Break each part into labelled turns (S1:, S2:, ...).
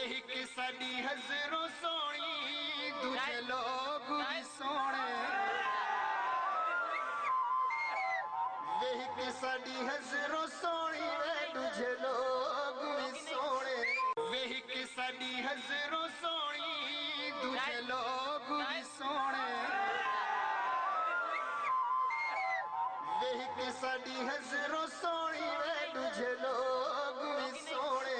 S1: ਵੇਖ ਸਾਡੀ ਹਜ਼ਰੋਂ ਸੋਹਣੀ ਦੂਜੇ ਲੋਕ ਵੀ ਸੋਹਣੇ ਵੇਖ ਸਾਡੀ ਹਜ਼ਰੋਂ ਸੋਹਣੀ ਵੇ ਦੂਜੇ ਲੋਕ ਵੀ ਸੋਹਣੇ ਵੇਖ ਸਾਡੀ ਹਜ਼ਰੋਂ ਸੋਹਣੀ ਦੂਜੇ ਲੋਕ ਵੀ ਸੋਹਣੇ ਵੇਖ ਸਾਡੀ ਹਜ਼ਰੋਂ ਸੋਹਣੀ ਵੇ ਦੂਜੇ ਲੋਕ ਵੀ ਸੋਹਣੇ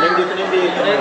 S2: ਲਿੰਕ ਜਿਤਨੀ ਵੀ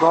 S2: 2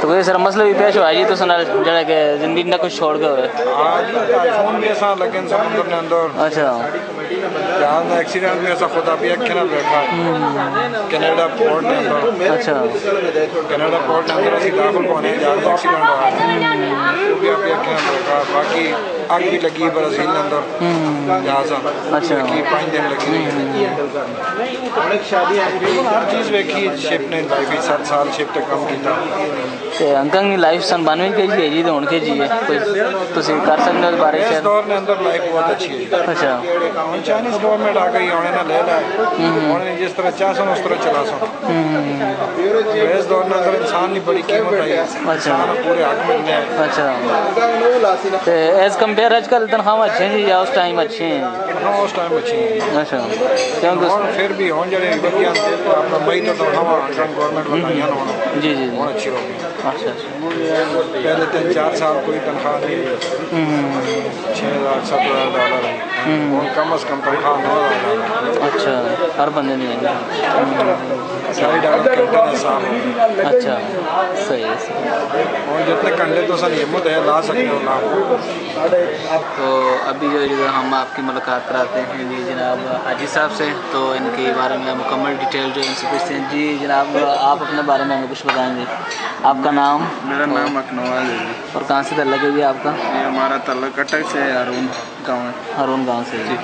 S3: تو کوئی سر مسئلہ بھی پیش ہوا جی تو سنا جڑا کہ زندگی نہ کچھ چھوڑ کے ہوئے؟
S4: ہاں جی آئی فون بھی ایسا لیکن سمندر نے اندر
S3: اچھا
S4: جہاں ایکسیڈنٹ بھی ایسا خدا بھی ایک بیٹھا ہے کینیڈا پورٹ نے اندر
S3: اچھا
S4: کینیڈا پورٹ نے اندر اسی داخل ہونے جہاں ایکسیڈنٹ ہوا ہے وہ بھی آپ ایک بیٹھا. باقی اگ بھی لگی برازیل نے اندر جہاز
S3: اچھا
S4: 5 دن لگی ہر چیز ویکھی شپ نے لائف 7 سال شپ تک کام کیتا.
S3: تے انکل کی لائف سن 92 کے جی ہے جی تو ہن کے جی ہے کوئی تسی کر سکتے ہو اس بارے
S4: اس
S3: شیئر؟ دور
S4: دور نے اندر لائف بہت اچھی ہے.
S3: اچھا
S4: چائنیز گورنمنٹ آ گئی انہیں نہ لے لائے انہیں جس طرح چاہ سن اس طرح چلا سن. اس دور میں اندر انسان کی بڑی قیمت آئی ہے. انسان پورے حق ملنے ہیں.
S3: اچھا تے ایز کمپیئر آج کل تنخواہ اچھے ہیں یا اس ٹائم اچھے ہیں؟
S4: ہاں اس ٹائم اچھی ہیں.
S3: اچھا کیونکہ
S4: اور پھر بھی ہوں جڑے ودیا اپنا مئی تو تنخواہ گورنمنٹ بتائیاں نہ
S3: جی جی جی
S4: بہت اچھی ہو گئی.
S3: اچھا
S4: پہلے 3-4 سال کوئی تنخواہ نہیں ہوئی. 6,000 $7,000 ہے. کم از کم تنخواہ 9,000.
S3: اچھا ہر بندے نہیں ہے.
S4: $2.5 گھنٹے صاف ہو گئے.
S3: اچھا صحیح ہے صحیح.
S4: اور جتنے کنڈے تو سر ہمت ہے لا سکتے ہو لا.
S3: تو ابھی جو ہم آپ کی ملاقات کراتے ہیں جی جناب حاجی صاحب سے تو ان کے بارے میں مکمل ڈیٹیل جو ان سے پوچھتے ہیں. جی جناب آپ اپنے بارے میں ہمیں کچھ بتائیں گے؟ آپ کا نام؟
S5: میرا نام اکنوال ہے جی.
S3: اور کہاں سے تعلق ہے جی آپ کا؟
S5: یہ ہمارا تعلق کٹک سے ہے ہارون گاؤں ہے.
S3: ہارون گاؤں سے جی.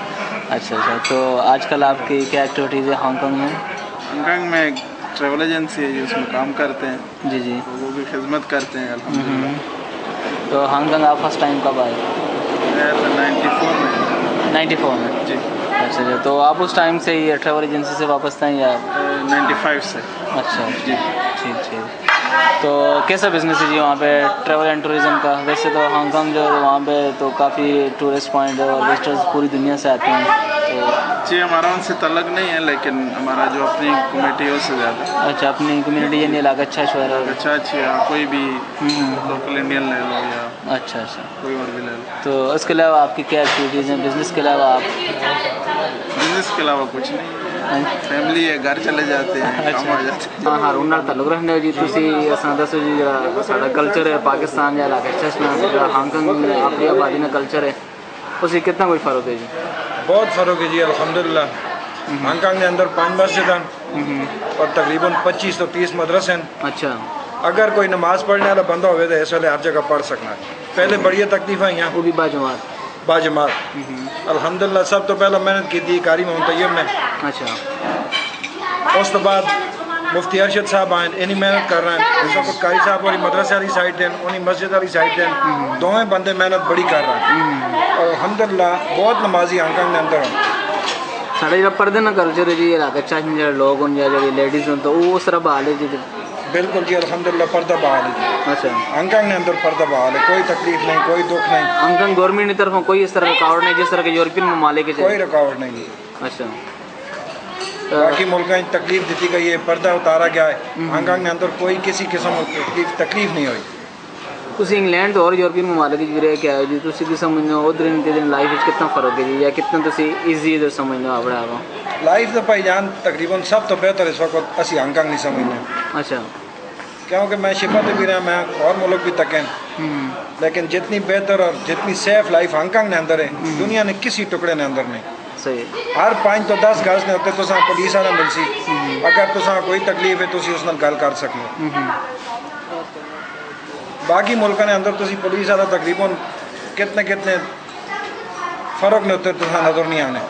S3: اچھا اچھا تو آج کل آپ کی کیا ایکٹیویٹیز ہے ہانگ کانگ میں؟
S5: ہانگ کانگ میں ایک ٹریول ایجنسی ہے جس میں کام کرتے ہیں.
S3: جی جی
S5: وہ بھی خدمت کرتے ہیں الحمدللہ.
S3: تو ہانگ کانگ آپ فرسٹ ٹائم کب آئے؟
S5: 94 میں.
S3: 94 میں
S5: جی
S3: اچھا اچھا. تو آپ اس ٹائم سے یہ ٹریول ایجنسی سے واپس تھے یا؟
S5: 95 سے.
S3: اچھا
S5: جی
S3: ٹھیک ٹھیک. تو کیسا بزنس ہے جی وہاں پہ ٹریول اینڈ ٹوریزم کا؟ ویسے تو ہانگ کانگ جو ہے وہاں پہ تو کافی ٹورسٹ پوائنٹ ہے اور وزٹرز پوری دنیا سے آتے ہیں. تو
S5: جی ہمارا ان سے تعلق نہیں ہے لیکن ہمارا جو اپنی کمیٹی ہے اس سے زیادہ.
S3: اچھا اپنی کمیونٹی یعنی علاقہ اچھا شہر ہے.
S5: اچھا اچھا کوئی بھی لوکل انڈین لے لو یا
S3: اچھا اچھا.
S5: کوئی اور بھی لے لو.
S3: تو اس کے علاوہ آپ کی کیا ایکٹیویٹیز ہیں بزنس کے علاوہ؟ آپ
S5: بزنس کے علاوہ کچھ نہیں. فیملی ہے گھر چلے جاتے ہیں کام آ جاتے ہیں.
S3: ہاں ہارون نال تعلق رکھنے جی تسی اساں دسو جی جڑا ساڈا کلچر ہے پاکستان یا علاقہ اچھا جڑا ہانگ کانگ اپنی آبادی کا کلچر ہے اس کتنا کوئی فرق ہے جی؟
S4: بہت فرق ہے جی الحمدللہ. ہانگ کانگ کے اندر 5 مسجد ہیں اور تقریباً 25 تو 30 مدرسے ہیں.
S3: اچھا
S4: اگر کوئی نماز پڑھنے والا بندہ ہوئے تو اس ویلے ہر جگہ پڑھ سکنا ہے. پہلے بڑی تکلیف آئی ہیں
S3: وہ بھی باجماعت
S4: باجماعت. الحمدللہ سب تو پہلے محنت کی تھی قاری محمد طیب میں.
S3: اچھا
S4: اس تو بعد مفتی ارشد صاحب آئے انہیں محنت کر رہے ہیں. اس وقت قاری صاحب والی مدرسے والی سائڈ ہیں انہیں مسجد والی سائڈ ہیں. دونوں بندے محنت بڑی کر رہے ہیں اور الحمدللہ بہت نمازی ہانگ کانگ کے اندر ہیں.
S3: ساڑھے جب پردے نہ کلچر ہے جی علاقہ اچھا جڑے لوگ ہوں یا جڑی لیڈیز ہوں تو وہ اس طرح بحال ہے جی؟
S4: بالکل جی الحمدللہ پردہ بحال ہے.
S3: اچھا
S4: ہانگ کانگ کے اندر پردہ بحال ہے. کوئی تکلیف نہیں کوئی دکھ نہیں.
S3: ہانگ کانگ گورنمنٹ کی طرف کوئی اس طرح رکاوٹ نہیں جس طرح کے یورپین ممالک کے؟
S4: کوئی رکاوٹ نہیں.
S3: اچھا
S4: باقی ملکوں میں تکلیف دیتی گئی ہے پردہ اتارا گیا ہے. ہانگ کانگ کے اندر کوئی کسی قسم کی تکلیف نہیں ہوئی.
S3: تسی انگلینڈ اور یورپین ممالک رہ کے آئے جی تسی کی سمجھو ادھر ان کے دن لائف کتنا فرق ہے جی یا کتنا تسی ایزی ادھر سمجھو اپنے آپ
S4: لائف تو بھائی جان تقریباً سب تو بہتر اس وقت اسی ہانگ کانگ نہیں سمجھنے.
S3: اچھا
S4: کیونکہ میں شفت بھی رہا میں اور ملک بھی تکیں لیکن جتنی بہتر اور جتنی سیف لائف ہانگ کانگ نے اندر ہے دنیا نے کسی ٹکڑے نے اندر نہیں.
S3: صحیح.
S4: ہر 5 تو 10 گز نے ہوتے تو پولیس والا مل سی. اگر تو کوئی تکلیف ہے تو اس نال گل کر سکتے. باقی ملکوں نے اندر تسی پولیس والا تقریباً کتنے فرق نے ہوتے تو نظر نہیں آنے.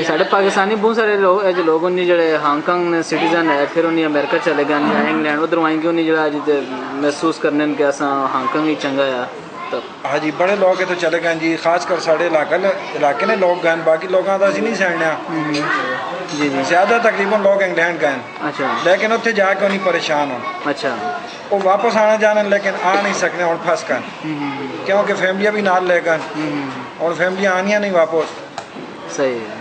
S3: سارے پاکستانی بہت سارے لوگ ہیں جڑے ہانگ کانگ سٹیزن ہے پھر انہیں امریکہ چلے گئے یا انگلینڈ ادھر آئیں گے انہیں جڑا محسوس کرنے کہ اصا ہانگ کانگ ہی چنگا ہے.
S4: ہاں جی بڑے لوگ ہے تو چلے گئے جی خاص کر سارے علاقے نے لوگ گئے. باقی لوگوں کا اسی نہیں سیڑنے
S3: جی جی
S4: زیادہ تقریباً لوگ انگلینڈ گئے.
S3: اچھا
S4: لیکن اتنے جا کے انہیں پریشان ہو.
S3: اچھا
S4: وہ واپس آنا جانا لیکن آ نہیں سکنے ہوں پھنس گئے کیونکہ فیملیاں بھی نال لے گئے اور فیملیاں آنیاں نہیں واپس.
S3: صحیح ہے.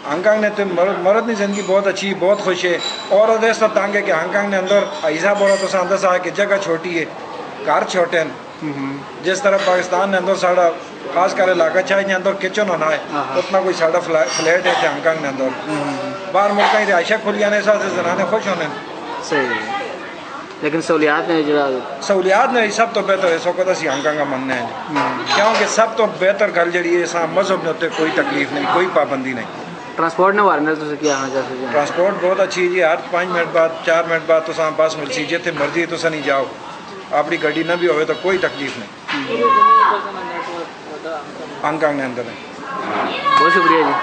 S4: ہانگ کانگ نے تو مرد کی زندگی بہت اچھی بہت خوش ہے. اور اس طرح تنگ ہے کہ ہانگ کانگ نے اندر ایسا بولا تو اندر سا کہ جگہ چھوٹی ہے گھر چھوٹے ہیں. جس طرح پاکستان نے اندر ساڑا خاص کر علاقہ چاہیے اندر کچن ہونا ہے اتنا کوئی ساڑا فلیٹ ہے ہانگ کانگ نے اندر باہر ملک کی رہائشیں کھلی آنے سے زنانے خوش ہونے.
S3: صحیح ہے. لیکن سہولیات میں جڑا
S4: سہولیات نے سب تو بہتر اس وقت اسی ہانگ کا مننا ہے کیونکہ سب تو بہتر گل جڑی ہے سا مذہب نے اتنے کوئی تکلیف نہیں کوئی پابندی نہیں
S3: ٹرانسپورٹ نے وارنے تو کیا آنا چاہتے ہیں
S4: ٹرانسپورٹ بہت اچھی جی ہر 5 منٹ بعد 4 منٹ بعد تو بس مل سی جتنے مرضی تو نہیں جاؤ اپنی گڈی نہ بھی ہوئے تو کوئی تکلیف نہیں ہانگ کانگ نے اندر ہے
S3: بہت شکریہ جی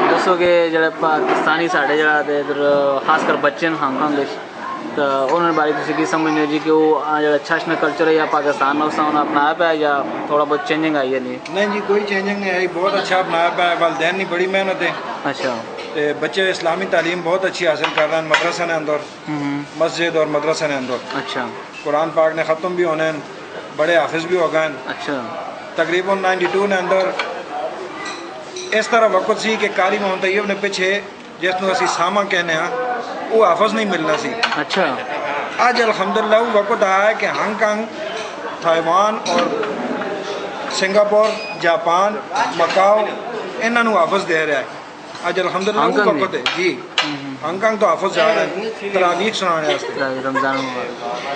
S3: دسو کہ جڑے پاکستانی ساڈے جڑا ادھر خاص کر بچے ہانگ کانگ تو انہوں بارے تھی کی سمجھنے جی کہ وہ جڑا اچھا کلچر ہے یا پاکستان میں اس نے اپنایا پیا یا تھوڑا بہت چینجنگ آئی ہے
S4: نہیں جی کوئی چینجنگ نہیں آئی بہت اچھا اپنایا پیا والدین کی بڑی محنت ہے
S3: اچھا
S4: بچے اسلامی تعلیم بہت اچھی حاصل کر رہے ہیں مدرسے نے اندر مسجد اور مدرسے نے اندر
S3: اچھا
S4: قرآن پاک نے ختم بھی ہونے ہیں بڑے حافظ بھی ہو گئے
S3: اچھا
S4: تقریباً 92 نے اندر اس طرح وقت سی کہ قاری محمد طیب نے پیچھے جس کو اسی ساما کہنے ہیں وہ حافظ نہیں ملنا سی
S3: اچھا
S4: آج الحمدللہ وہ وقت آیا ہے کہ ہانگ کانگ تائیوان اور سنگاپور جاپان مکاؤ انہوں حافظ دے رہا ہے آج الحمدللہ وہ وقت ہے جی ہانگ کانگ تو حافظ جا رہا ہے تراویح سنانے
S3: رمضان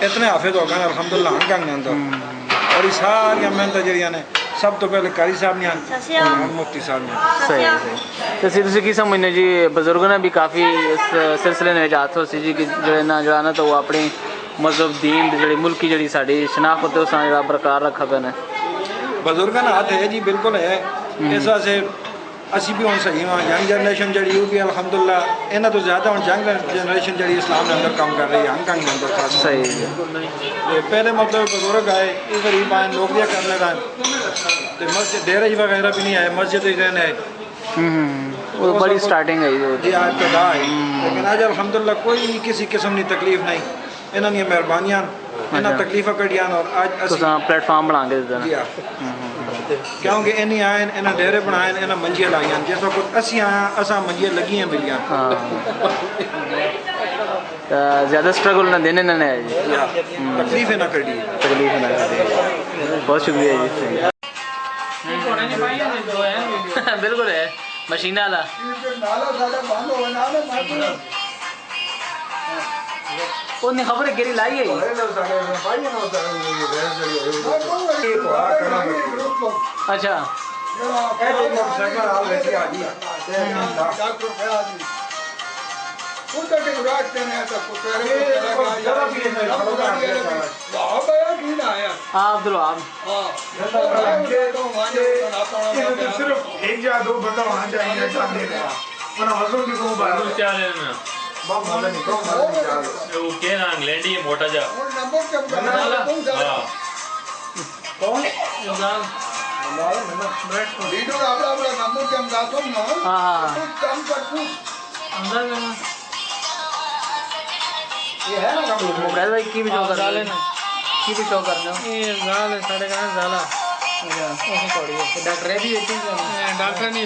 S4: اتنے حافظ ہو گئے الحمدللہ ہانگ کانگ کے اندر اور یہ ساری محنت جڑیاں نے سب تو پہلے قاری صاحب نے مفتی صاحب نے
S3: صحیح صحیح تو کی سمجھنے جی بزرگوں نے بھی کافی اس سلسلے میں ہاتھ ہو سی جی کہ جڑا نا تو وہ اپنی مذہب دین جڑی ملکی جڑی ساری شناخت ہے اس جڑا برقرار رکھا پہ
S4: بزرگوں کا ہاتھ ہے جی بالکل ہے اس واسطے اسی بھی ہوں صحیح ہاں ینگ جنریشن جڑی وہ بھی الحمدللہ یہاں تو زیادہ ہوں ینگ جنریشن جڑی اسلام کے اندر کام کر رہی ہے ہانگ کانگ کے اندر خاص
S3: صحیح
S4: پہلے مطلب بزرگ آئے یہ غریب آئے لوگ دیا کر لے رہے ہیں تو مسجد ڈیرے وغیرہ بھی نہیں آئے مسجد ہی رہنے آئے
S3: وہ بڑی سٹارٹنگ ہے
S4: جی آج ابتدا ہے لیکن آج الحمدللہ کوئی کسی قسم کی تکلیف نہیں انہوں نے مہربانیاں انہیں تکلیفیں کٹیاں اور آج
S3: پلیٹ فارم بنا کے
S4: جی ہاں کیونکہ انہیں آئے انہیں ڈیرے بنائے انہیں منجیاں لائیاں جس وقت اسی آیا اساں منجیاں لگیاں ملیاں
S3: زیادہ سٹرگل نہ دینے نہ ہے جی
S4: تکلیفیں نہ کٹی
S3: تکلیف نہ کرے بہت شکریہ جی بالکل ہے مشین والا انہیں خبر گیری لائی ہے اچھا آپ دلو
S2: صرف ایک یا دو بندہ ہونا چاہیے
S6: انگلینڈ موٹا جا
S3: بھائی کی بھی شو کرنا ڈاکٹر
S7: نہیں